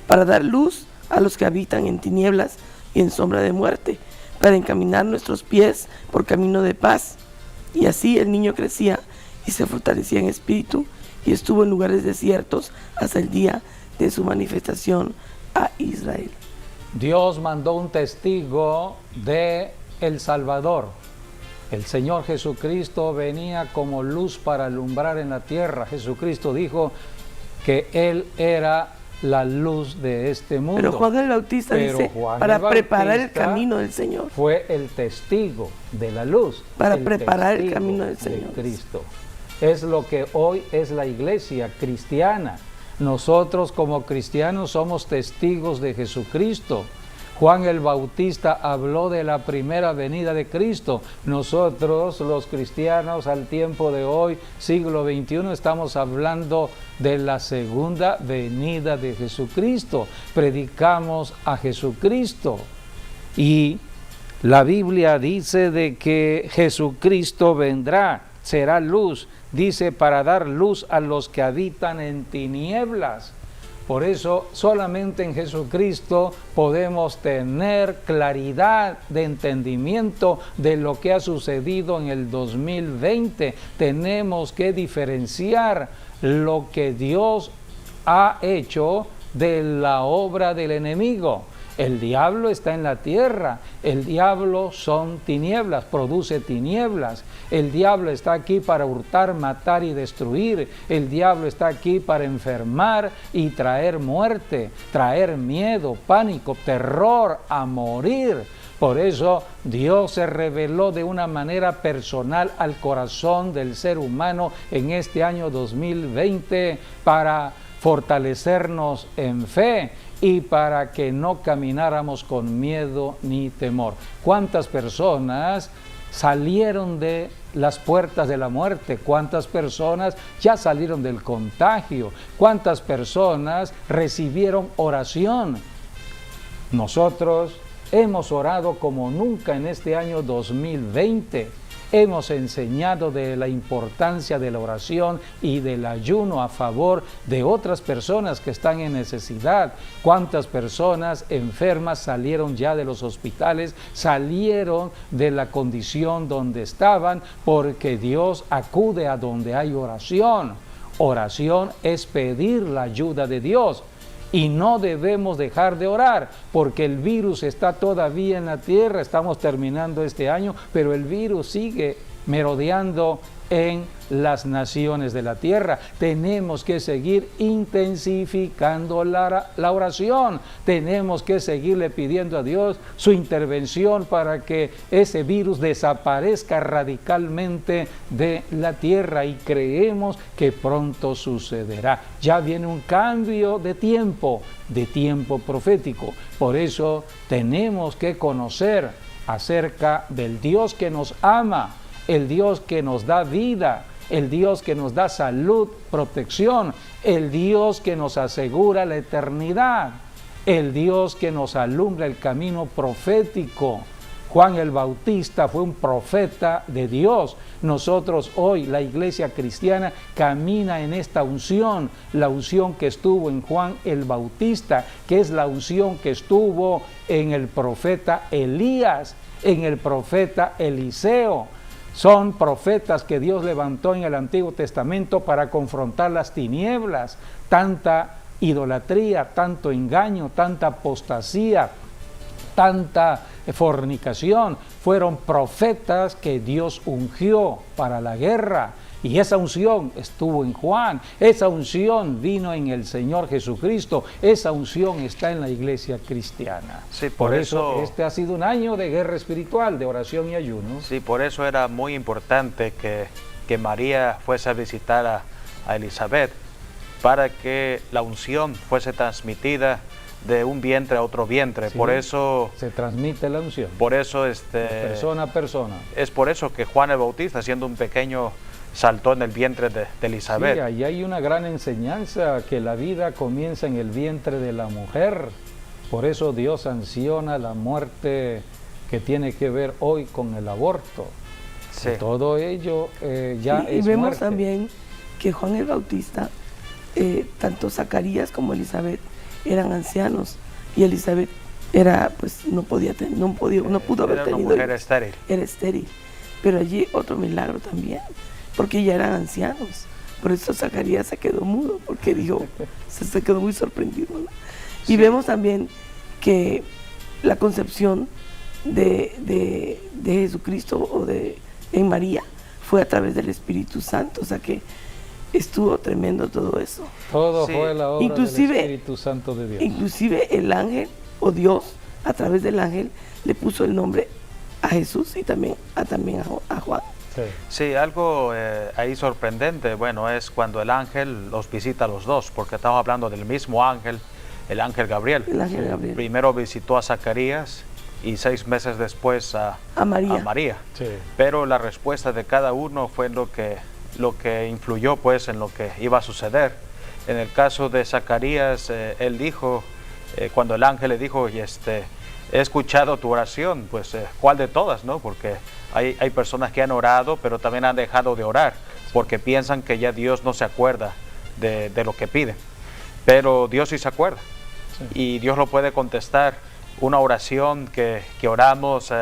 para dar luz a los que habitan en tinieblas y en sombra de muerte, para encaminar nuestros pies por camino de paz. Y así el niño crecía y se fortalecía en espíritu, y estuvo en lugares desiertos hasta el día de su manifestación a Israel. Dios mandó un testigo de el Salvador. El Señor Jesucristo venía como luz para alumbrar en la tierra. Jesucristo dijo que Él era la luz de este mundo. Pero Juan el Bautista dice, para preparar el camino del Señor. Fue el testigo de la luz. Para preparar el camino del Señor. De Cristo. Es lo que hoy es la iglesia cristiana. Nosotros como cristianos somos testigos de Jesucristo. Juan el Bautista habló de la primera venida de Cristo. Nosotros, los cristianos, al tiempo de hoy, siglo XXI, estamos hablando de la segunda venida de Jesucristo. Predicamos a Jesucristo. Y la Biblia dice de que Jesucristo vendrá, será luz. Dice, para dar luz a los que habitan en tinieblas. Por eso solamente en Jesucristo podemos tener claridad de entendimiento de lo que ha sucedido en el 2020. Tenemos que diferenciar lo que Dios ha hecho de la obra del enemigo. El diablo está en la tierra, el diablo son tinieblas, produce tinieblas. El diablo está aquí para hurtar, matar y destruir. El diablo está aquí para enfermar y traer muerte, traer miedo, pánico, terror, a morir. Por eso Dios se reveló de una manera personal al corazón del ser humano en este año 2020 para fortalecernos en fe y para que no camináramos con miedo ni temor. ¿Cuántas personas salieron de las puertas de la muerte? ¿Cuántas personas ya salieron del contagio? ¿Cuántas personas recibieron oración? Nosotros hemos orado como nunca en este año 2020. Hemos enseñado de la importancia de la oración y del ayuno a favor de otras personas que están en necesidad. ¿Cuántas personas enfermas salieron ya de los hospitales, salieron de la condición donde estaban? Porque Dios acude a donde hay oración. Oración es pedir la ayuda de Dios. Y no debemos dejar de orar, porque el virus está todavía en la tierra. Estamos terminando este año, pero el virus sigue merodeando en las naciones de la tierra. Tenemos que seguir intensificando la oración. Tenemos que seguirle pidiendo a Dios su intervención para que ese virus desaparezca radicalmente de la tierra, y creemos que pronto sucederá. Ya viene un cambio de tiempo profético. Por eso tenemos que conocer acerca del Dios que nos ama, el Dios que nos da vida, el Dios que nos da salud, protección, el Dios que nos asegura la eternidad, el Dios que nos alumbra el camino profético. Juan el Bautista fue un profeta de Dios. Nosotros hoy, la iglesia cristiana, camina en esta unción, la unción que estuvo en Juan el Bautista, que es la unción que estuvo en el profeta Elías, en el profeta Eliseo. Son profetas que Dios levantó en el Antiguo Testamento para confrontar las tinieblas, tanta idolatría, tanto engaño, tanta apostasía, tanta fornicación. Fueron profetas que Dios ungió para la guerra, y esa unción estuvo en Juan, esa unción vino en el Señor Jesucristo, esa unción está en la iglesia cristiana. Sí, por eso este ha sido un año de guerra espiritual, de oración y ayuno. Sí, por eso era muy importante que María fuese a visitar a Elizabeth, para que la unción fuese transmitida de un vientre a otro vientre. Sí, por eso se transmite la unción. Por eso de persona a persona. Es por eso que Juan el Bautista, siendo un pequeño, saltó en el vientre de Elizabeth. Sí, ahí hay una gran enseñanza, que la vida comienza en el vientre de la mujer. Por eso Dios sanciona la muerte que tiene que ver hoy con el aborto. Sí. Todo ello ya es y vemos muerte. También que Juan el Bautista, tanto Zacarías como Elizabeth eran ancianos, y Elizabeth era, pues, no pudo haber tenido. Una mujer estéril. Era estéril. Pero allí otro milagro también, porque ya eran ancianos. Por eso Zacarías se quedó mudo, porque dijo, se quedó muy sorprendido, ¿no? Sí. Y vemos también que la concepción de Jesucristo en María fue a través del Espíritu Santo, o sea que estuvo tremendo todo eso. Todo sí. Fue la obra del Espíritu Santo de Dios. Inclusive el ángel, o Dios, a través del ángel, le puso el nombre a Jesús y también a Juan. Sí, sí, algo ahí sorprendente, bueno, es cuando el ángel los visita a los dos, porque estamos hablando del mismo ángel, el ángel Gabriel. El ángel Gabriel. Primero visitó a Zacarías y 6 meses después a María. Sí. Pero la respuesta de cada uno fue lo que influyó, pues, en lo que iba a suceder. En el caso de Zacarías, él dijo, cuando el ángel le dijo, he escuchado tu oración, pues, ¿cuál de todas, no? Porque hay personas que han orado, pero también han dejado de orar, porque piensan que ya Dios no se acuerda de lo que piden. Pero Dios sí se acuerda, sí. Y Dios lo puede contestar. Una oración que oramos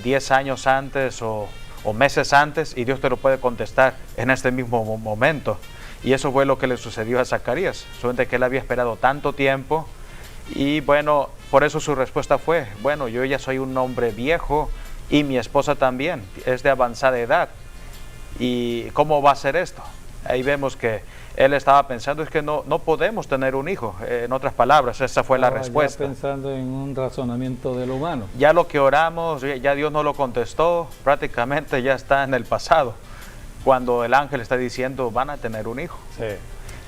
10 años antes o meses antes, y Dios te lo puede contestar en este mismo momento. Y eso fue lo que le sucedió a Zacarías, solamente que él había esperado tanto tiempo, y bueno, por eso su respuesta fue, bueno, yo ya soy un hombre viejo y mi esposa también es de avanzada edad, ¿y cómo va a ser esto? Ahí vemos que él estaba pensando, es que no podemos tener un hijo. En otras palabras, esa fue la respuesta. Ya pensando en un razonamiento de lo humano. Ya lo que oramos, ya Dios no lo contestó, prácticamente ya está en el pasado, cuando el ángel está diciendo, van a tener un hijo. Sí.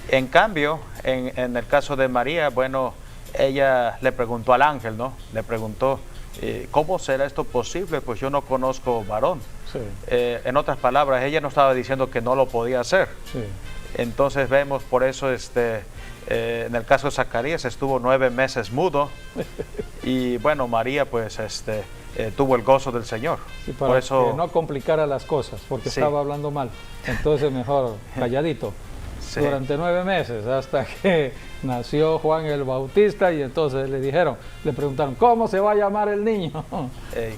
En cambio, en el caso de María, bueno, ella le preguntó al ángel, ¿no? Le preguntó, ¿cómo será esto posible? Pues yo no conozco varón. Sí. En otras palabras, ella no estaba diciendo que no lo podía hacer. Sí. Entonces vemos, por eso en el caso de Zacarías estuvo 9 meses mudo, y bueno, María pues tuvo el gozo del Señor. Sí, para por eso, que no complicara las cosas, porque sí. Estaba hablando mal. Entonces mejor calladito. Sí. Durante 9 meses, hasta que nació Juan el Bautista, y entonces le preguntaron, ¿cómo se va a llamar el niño?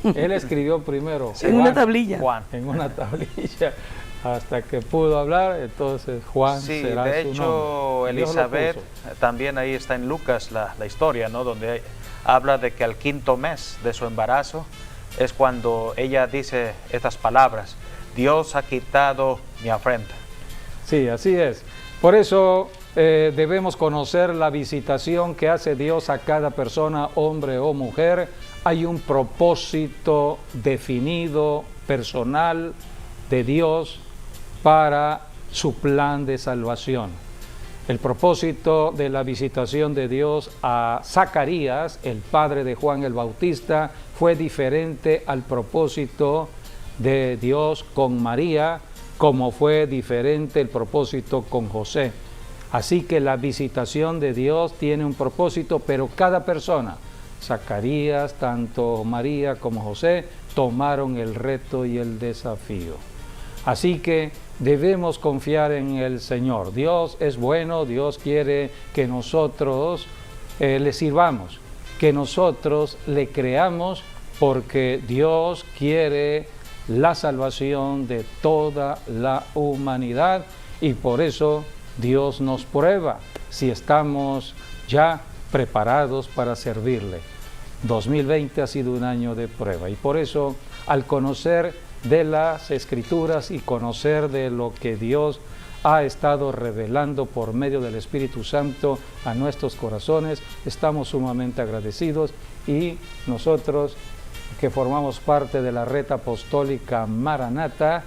Él escribió primero en una tablilla. Juan. En una tablilla. Hasta que pudo hablar, entonces Juan sí, será de su hecho, nombre. Elizabeth, también ahí está en Lucas la historia, ¿no? Donde habla de que al 5.º mes de su embarazo es cuando ella dice estas palabras: Dios ha quitado mi afrenta. Sí, así es. Por eso debemos conocer la visitación que hace Dios a cada persona, hombre o mujer. Hay un propósito definido, personal, de Dios para su plan de salvación. El propósito de la visitación de Dios a Zacarías, el padre de Juan el Bautista, fue diferente al propósito de Dios con María, como fue diferente el propósito con José. Así que la visitación de Dios tiene un propósito, pero cada persona, Zacarías, tanto María como José, tomaron el reto y el desafío. Así que debemos confiar en el Señor. Dios es bueno, Dios quiere que nosotros le sirvamos, que nosotros le creamos, porque Dios quiere la salvación de toda la humanidad, y por eso Dios nos prueba si estamos ya preparados para servirle. 2020 ha sido un año de prueba, y por eso, al conocer de las Escrituras y conocer de lo que Dios ha estado revelando por medio del Espíritu Santo a nuestros corazones, estamos sumamente agradecidos, y nosotros que formamos parte de la red apostólica Maranata,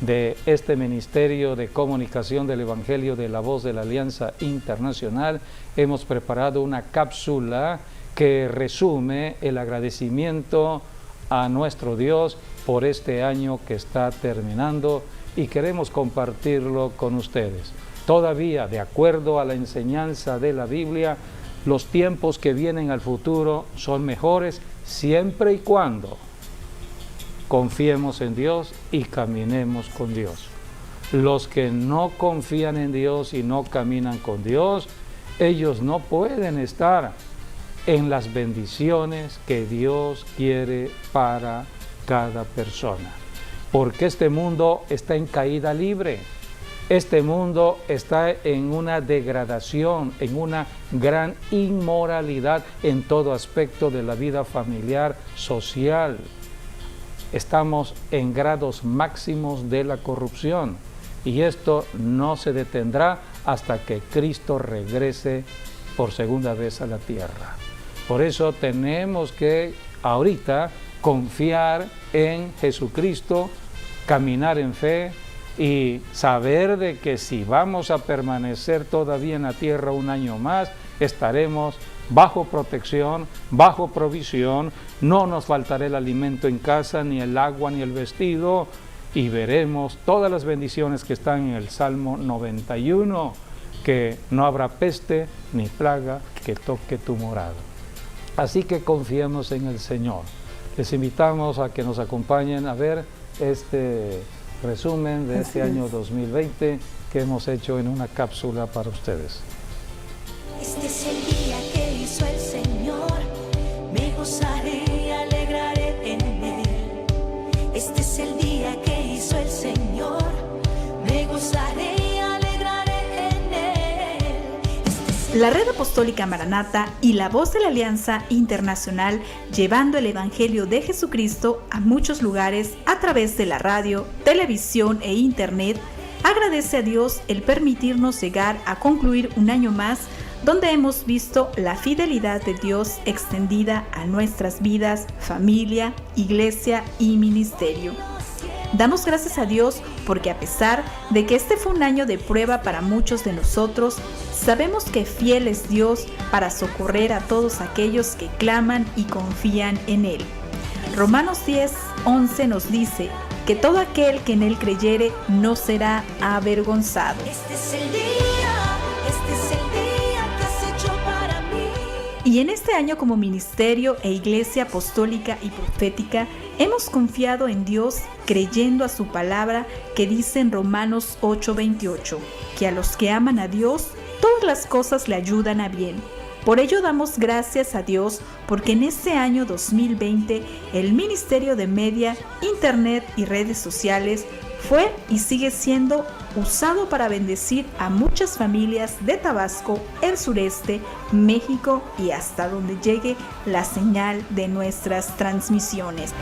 de este Ministerio de Comunicación del Evangelio de la Voz de la Alianza Internacional, hemos preparado una cápsula que resume el agradecimiento a nuestro Dios por este año que está terminando, y queremos compartirlo con ustedes. Todavía, de acuerdo a la enseñanza de la Biblia, los tiempos que vienen al futuro son mejores siempre y cuando confiemos en Dios y caminemos con Dios. Los que no confían en Dios y no caminan con Dios, ellos no pueden estar en las bendiciones que Dios quiere para cada persona. Porque este mundo está en caída libre. Este mundo está en una degradación, en una gran inmoralidad en todo aspecto de la vida familiar, social. Estamos en grados máximos de la corrupción, y esto no se detendrá hasta que Cristo regrese por segunda vez a la tierra. Por eso tenemos que ahorita confiar en Jesucristo, caminar en fe y saber de que si vamos a permanecer todavía en la tierra un año más, estaremos bajo protección, bajo provisión, no nos faltará el alimento en casa, ni el agua, ni el vestido, y veremos todas las bendiciones que están en el Salmo 91, que no habrá peste ni plaga que toque tu morada. Así que confiemos en el Señor. Les invitamos a que nos acompañen a ver este resumen de este año 2020 que hemos hecho en una cápsula para ustedes. Este es el día que hizo el Señor, me gozaré y alegraré en Él. Este es el día que hizo el Señor, me gozaré y alegraré en Él. La Red Apostólica Maranata y la Voz de la Alianza Internacional, llevando el Evangelio de Jesucristo a muchos lugares a través de la radio, televisión e internet, agradece a Dios el permitirnos llegar a concluir un año más donde hemos visto la fidelidad de Dios extendida a nuestras vidas, familia, iglesia y ministerio. Damos gracias a Dios porque a pesar de que este fue un año de prueba para muchos de nosotros, sabemos que fiel es Dios para socorrer a todos aquellos que claman y confían en Él. Romanos 10:11 nos dice que todo aquel que en Él creyere no será avergonzado. Este es el día que has hecho para mí. Y en este año, como ministerio e iglesia apostólica y profética, hemos confiado en Dios creyendo a su palabra que dice en Romanos 8:28, que a los que aman a Dios, todas las cosas le ayudan a bien. Por ello damos gracias a Dios porque en este año 2020 el Ministerio de Media, Internet y redes sociales fue y sigue siendo usado para bendecir a muchas familias de Tabasco, el sureste, México y hasta donde llegue la señal de nuestras transmisiones.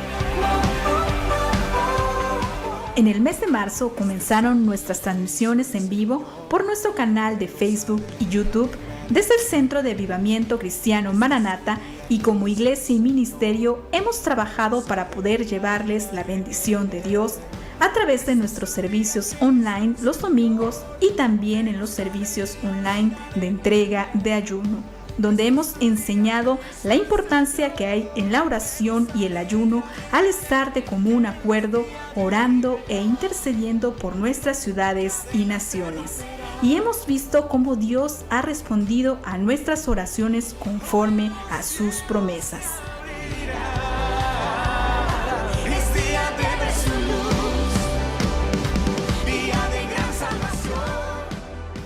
En el mes de marzo comenzaron nuestras transmisiones en vivo por nuestro canal de Facebook y YouTube desde el Centro de Avivamiento Cristiano Maranata, y como iglesia y ministerio hemos trabajado para poder llevarles la bendición de Dios a través de nuestros servicios online los domingos y también en los servicios online de entrega de ayuno, donde hemos enseñado la importancia que hay en la oración y el ayuno al estar de común acuerdo, orando e intercediendo por nuestras ciudades y naciones. Y hemos visto cómo Dios ha respondido a nuestras oraciones conforme a sus promesas.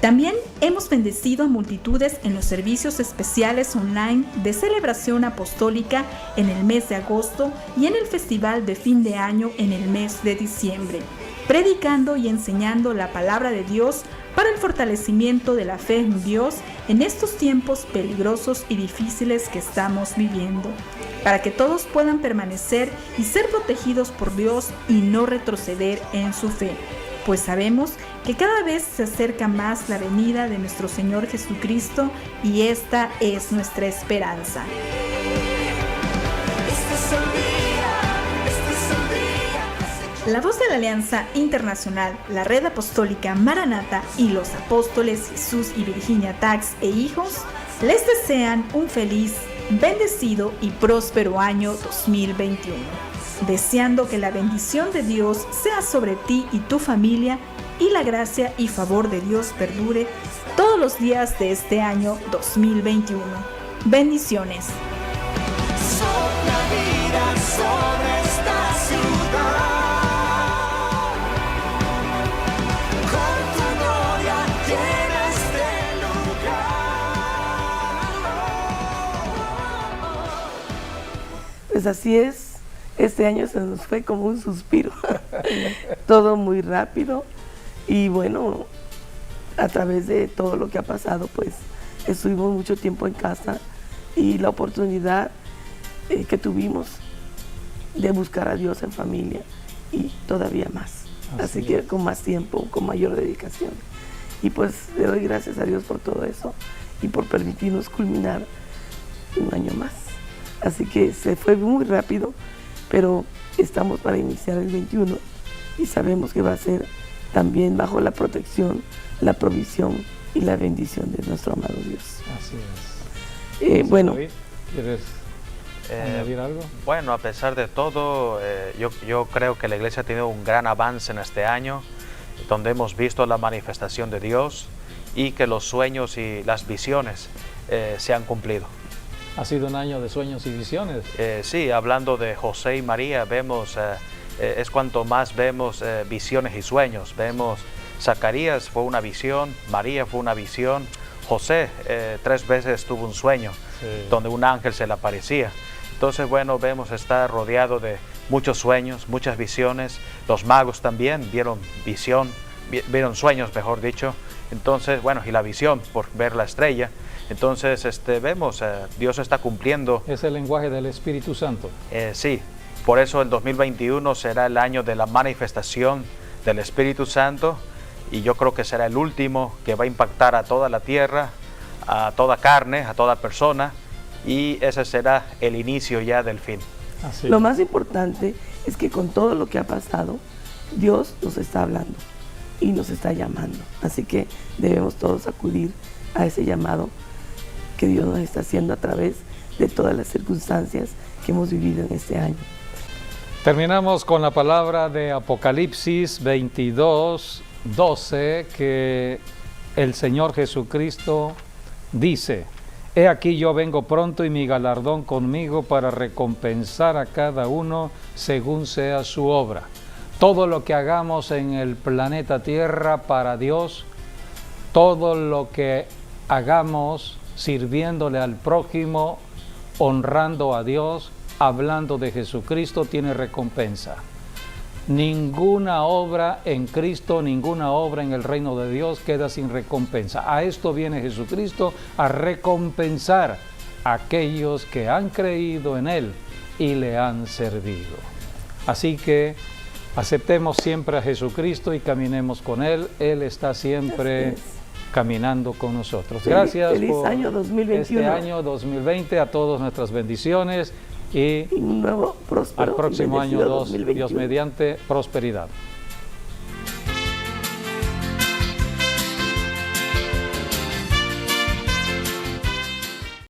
También hemos bendecido a multitudes en los servicios especiales online de celebración apostólica en el mes de agosto y en el festival de fin de año en el mes de diciembre, predicando y enseñando la palabra de Dios para el fortalecimiento de la fe en Dios en estos tiempos peligrosos y difíciles que estamos viviendo, para que todos puedan permanecer y ser protegidos por Dios y no retroceder en su fe, pues sabemos que cada vez se acerca más la venida de nuestro Señor Jesucristo y esta es nuestra esperanza. La Voz de la Alianza Internacional, la Red Apostólica Maranata y los apóstoles Jesús y Virginia Tax e hijos les desean un feliz, bendecido y próspero año 2021, deseando que la bendición de Dios sea sobre ti y tu familia y la gracia y favor de Dios perdure todos los días de este año 2021. Bendiciones. Sopla vida sobre esta ciudad. Pues así es, este año se nos fue como un suspiro, todo muy rápido y bueno, a través de todo lo que ha pasado, pues estuvimos mucho tiempo en casa y la oportunidad que tuvimos de buscar a Dios en familia y todavía más, así que con más tiempo, con mayor dedicación. Y pues le doy gracias a Dios por todo eso y por permitirnos culminar un año más. Así que se fue muy rápido, pero estamos para iniciar el 21 y sabemos que va a ser también bajo la protección, la provisión y la bendición de nuestro amado Dios. Así es. Bueno, ¿quieres añadir algo? Bueno, a pesar de todo, yo creo que la iglesia ha tenido un gran avance en este año, donde hemos visto la manifestación de Dios y que los sueños y las visiones se han cumplido. Ha sido un año de sueños y visiones. Sí, hablando de José y María, vemos, es cuanto más vemos visiones y sueños. Vemos, Zacarías fue una visión, María fue una visión, José 3 veces tuvo un sueño, sí, donde un ángel se le aparecía. Entonces, bueno, vemos estar rodeado de muchos sueños, muchas visiones. Los magos también vieron vieron sueños, mejor dicho. Entonces, bueno, y la visión por ver la estrella. Entonces, vemos, Dios está cumpliendo. Es el lenguaje del Espíritu Santo. Sí, por eso el 2021 será el año de la manifestación del Espíritu Santo y yo creo que será el último que va a impactar a toda la tierra, a toda carne, a toda persona, y ese será el inicio ya del fin. Así. Lo más importante es que con todo lo que ha pasado, Dios nos está hablando y nos está llamando. Así que debemos todos acudir a ese llamado que Dios nos está haciendo a través de todas las circunstancias que hemos vivido en este año. Terminamos con la palabra de Apocalipsis 22, 12, que el Señor Jesucristo dice: He aquí yo vengo pronto y mi galardón conmigo para recompensar a cada uno según sea su obra. Todo lo que hagamos en el planeta Tierra para Dios, todo lo que hagamos sirviéndole al prójimo, honrando a Dios, hablando de Jesucristo, tiene recompensa. Ninguna obra en Cristo, ninguna obra en el reino de Dios queda sin recompensa. A esto viene Jesucristo, a recompensar a aquellos que han creído en Él y le han servido. Así que Aceptemos siempre a Jesucristo y caminemos con Él. Él está siempre caminando con nosotros. Gracias feliz por año 2021. este año 2020, a todos nuestras bendiciones y Un nuevo próspero al próximo y año bendecido 2, Dios 2021. mediante, prosperidad.